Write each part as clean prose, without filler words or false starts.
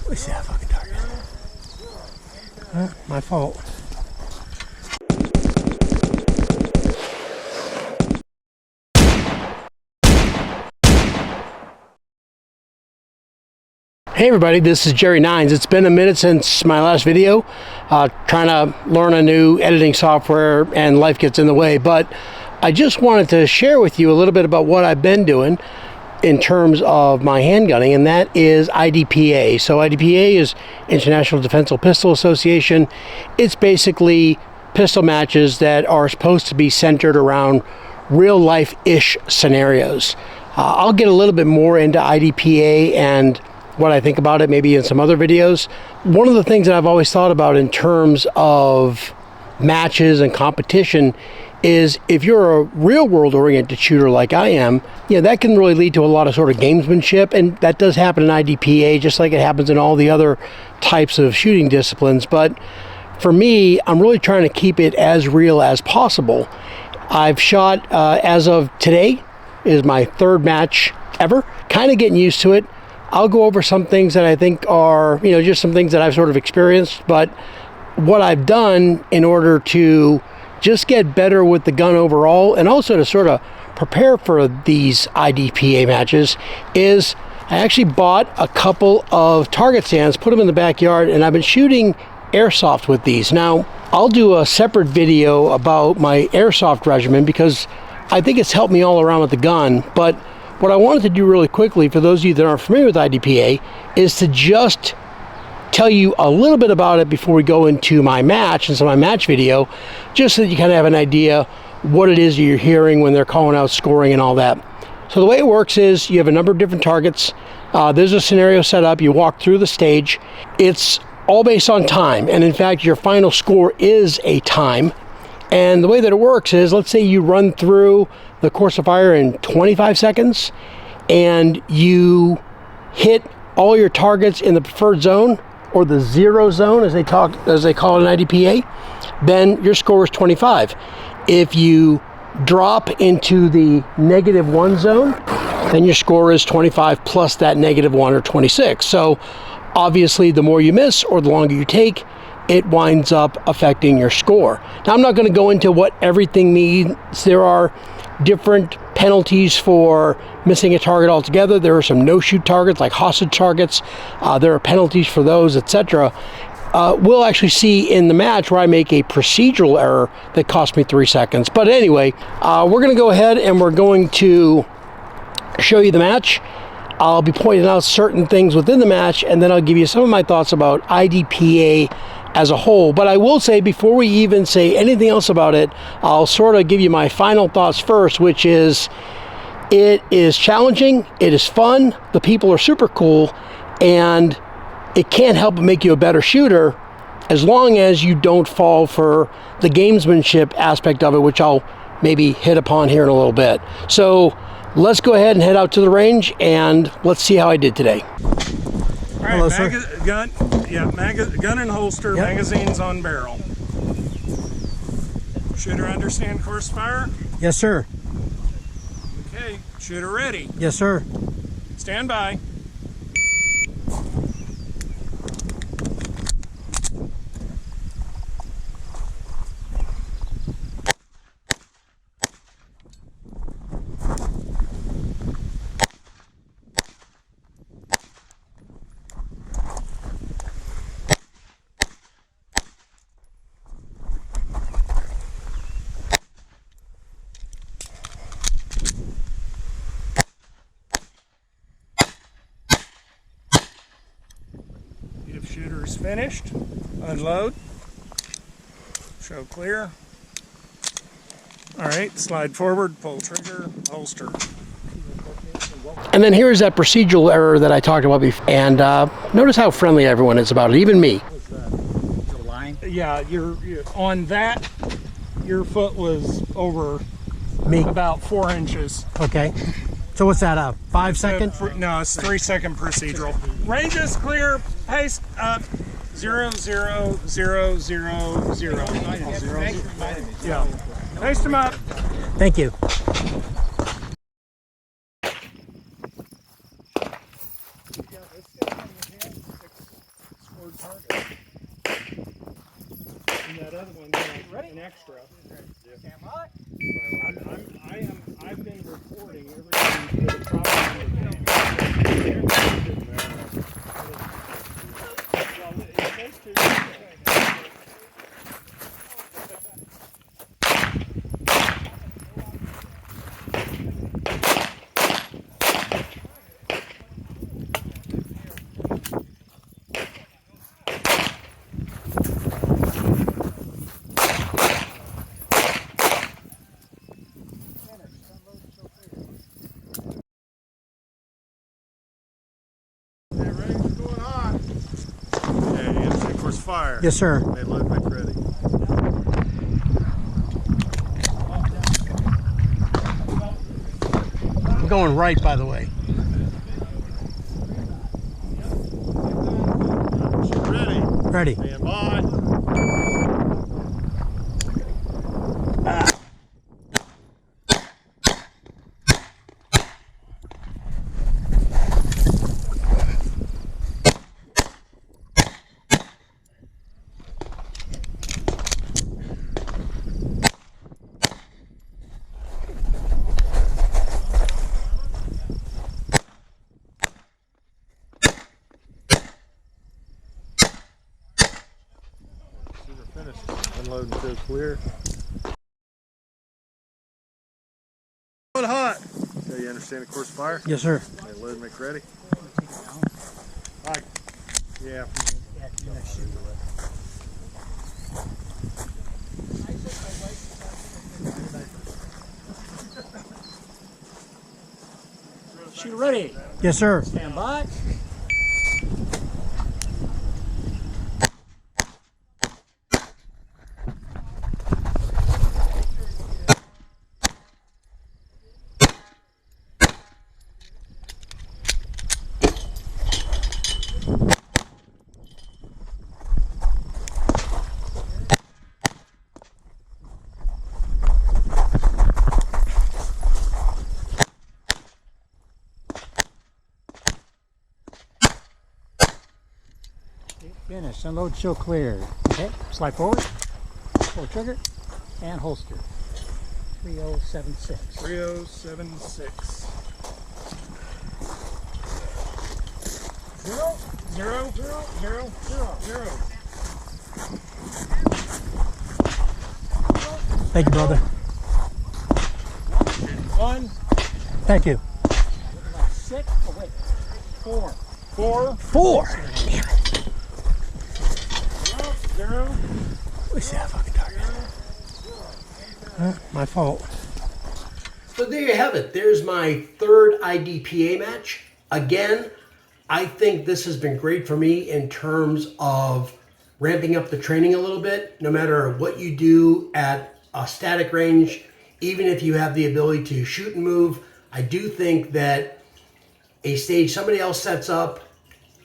Let me see that fucking target. My fault. Hey everybody, this is Jerry Nines. It's been a minute since my last video. Trying to learn a new editing software and life gets in the way, but I just wanted to share with you a little bit about what I've been doing in terms of my handgunning, and that is IDPA. So IDPA is International Defensive Pistol Association. It's basically pistol matches that are supposed to be centered around real life-ish scenarios. I'll get a little bit more into IDPA and what I think about it maybe in some other videos. One of the things that I've always thought about in terms of matches and competition is if you're a real world oriented shooter like I am, that can really lead to a lot of sort of gamesmanship, and that does happen in IDPA just like it happens in all the other types of shooting disciplines. But for me, I'm really trying to keep it as real as possible. I've shot, as of today, is my third match ever. Kind of getting used to it. I'll go over some things that I think are, just some things that I've sort of experienced, but what I've done in order to just get better with the gun overall and also to sort of prepare for these IDPA matches is I actually bought a couple of target stands, put them in the backyard, and I've been shooting airsoft with these. Now, I'll do a separate video about my airsoft regimen because I think it's helped me all around with the gun, but what I wanted to do really quickly, for those of you that aren't familiar with IDPA, is to just tell you a little bit about it before we go into my match and so my match video, just so that you kind of have an idea what it is you're hearing when they're calling out scoring and all that. So the way it works is you have a number of different targets. There's a scenario set up. You walk through the stage. It's all based on time, and in fact, your final score is a time. And the way that it works is, let's say you run through the course of fire in 25 seconds and you hit all your targets in the preferred zone, or the zero zone as they call it in IDPA, then your score is 25. If you drop into the -1 zone, then your score is 25 plus that -1, or 26. So obviously the more you miss or the longer you take, it winds up affecting your score. Now, I'm not going to go into what everything means. There are different penalties for missing a target altogether. There are some no-shoot targets, like hostage targets. There are penalties for those, etc. We'll actually see in the match where I make a procedural error that cost me 3 seconds. But anyway, we're going to go ahead and we're going to show you the match. I'll be pointing out certain things within the match, and then I'll give you some of my thoughts about IDPA as a whole. But I will say, before we even say anything else about it, I'll sort of give you my final thoughts first, which is it is challenging, it is fun, the people are super cool, and it can't help but make you a better shooter as long as you don't fall for the gamesmanship aspect of it, which I'll maybe hit upon here in a little bit. So let's go ahead and head out to the range and let's see how I did today. All right, hello, sir. Gun and holster, yep. Magazines on barrel. Shooter understand course fire? Yes, sir. Okay, shooter ready. Yes, sir. Stand by. Shooter is finished. Unload. Show clear. All right, slide forward, pull trigger, holster. And then here's that procedural error that I talked about before. And notice how friendly everyone is about it, even me. The line? Yeah, you're on that. Your foot was over Me? about 4 inches. Okay. So what's that, 5 second? No, it's 3 second procedural. Range is clear. Pace up. 0, 0, 0, 0, 0. Yeah. Pace them up. Thank you. And that other one, an extra. I've been recording everything for the problem in the game. Well, it takes two. Fire. Yes, sir. Okay, load make ready. I'm going right, by the way. Ready. Ready. Stand by. Finished. Unload and go clear. Hot. Okay, you understand the course of fire? Yes, sir. Okay, load and make ready. Alright. Yeah. Shoot ready. Yes, sir. Stand by. Finish. Unload, show clear. Okay. Slide forward. Pull trigger and holster. 3076. 3076. 0, 0, 0, 0, 0, 0. Thank you, brother. 1. Thank you. 6. Oh, wait. 4. 4. 4. 0. Let me see that fucking target. My fault. So there you have it. There's my third IDPA match. Again, I think this has been great for me in terms of ramping up the training a little bit. No matter what you do at a static range, even if you have the ability to shoot and move, I do think that a stage somebody else sets up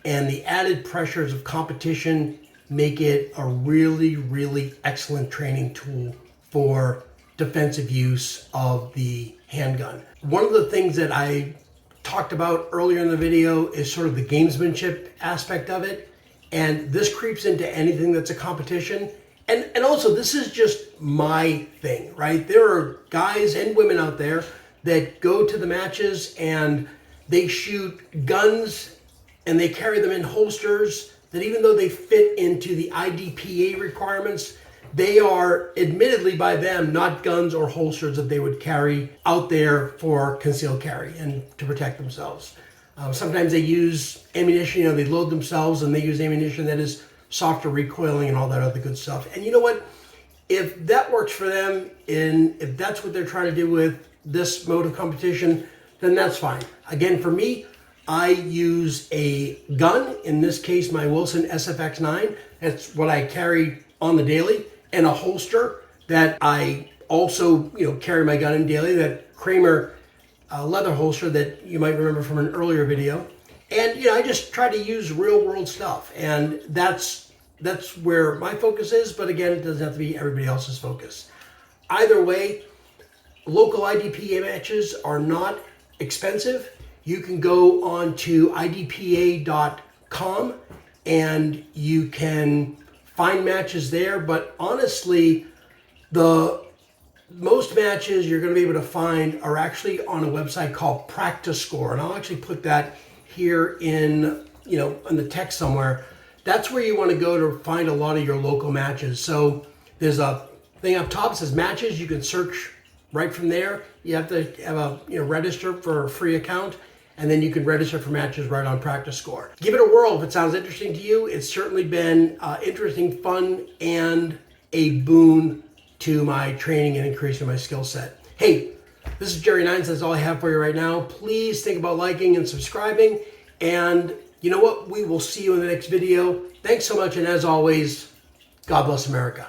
and the added pressures of competition make it a really, really excellent training tool for defensive use of the handgun. One of the things that I talked about earlier in the video is sort of the gamesmanship aspect of it. And this creeps into anything that's a competition. And also, this is just my thing, right? There are guys and women out there that go to the matches and they shoot guns and they carry them in holsters that even though they fit into the IDPA requirements, they are admittedly by them not guns or holsters that they would carry out there for concealed carry and to protect themselves. Sometimes they use ammunition, they load themselves and they use ammunition that is softer recoiling and all that other good stuff. And you know what? If that works for them, and if that's what they're trying to do with this mode of competition, then that's fine. Again, for me, I use a gun, in this case my Wilson SFX9. That's what I carry on the daily, and a holster that I also carry my gun in daily, that Kramer leather holster that you might remember from an earlier video. And I just try to use real world stuff, and that's where my focus is, but again, it doesn't have to be everybody else's focus. Either way, local IDPA matches are not expensive. You can go on to idpa.com and you can find matches there. But honestly, the most matches you're going to be able to find are actually on a website called Practice Score, and I'll actually put that here in in the text somewhere. That's where you want to go to find a lot of your local matches. So there's a thing up top that says matches. You can search right from there. You have to have a register for a free account, and then you can register for matches right on Practice Score. Give it a whirl if it sounds interesting to you. It's certainly been interesting, fun, and a boon to my training and increasing my skill set. Hey, this is Jerry Nines. That's all I have for you right now. Please think about liking and subscribing. And you know what? We will see you in the next video. Thanks so much. And as always, God bless America.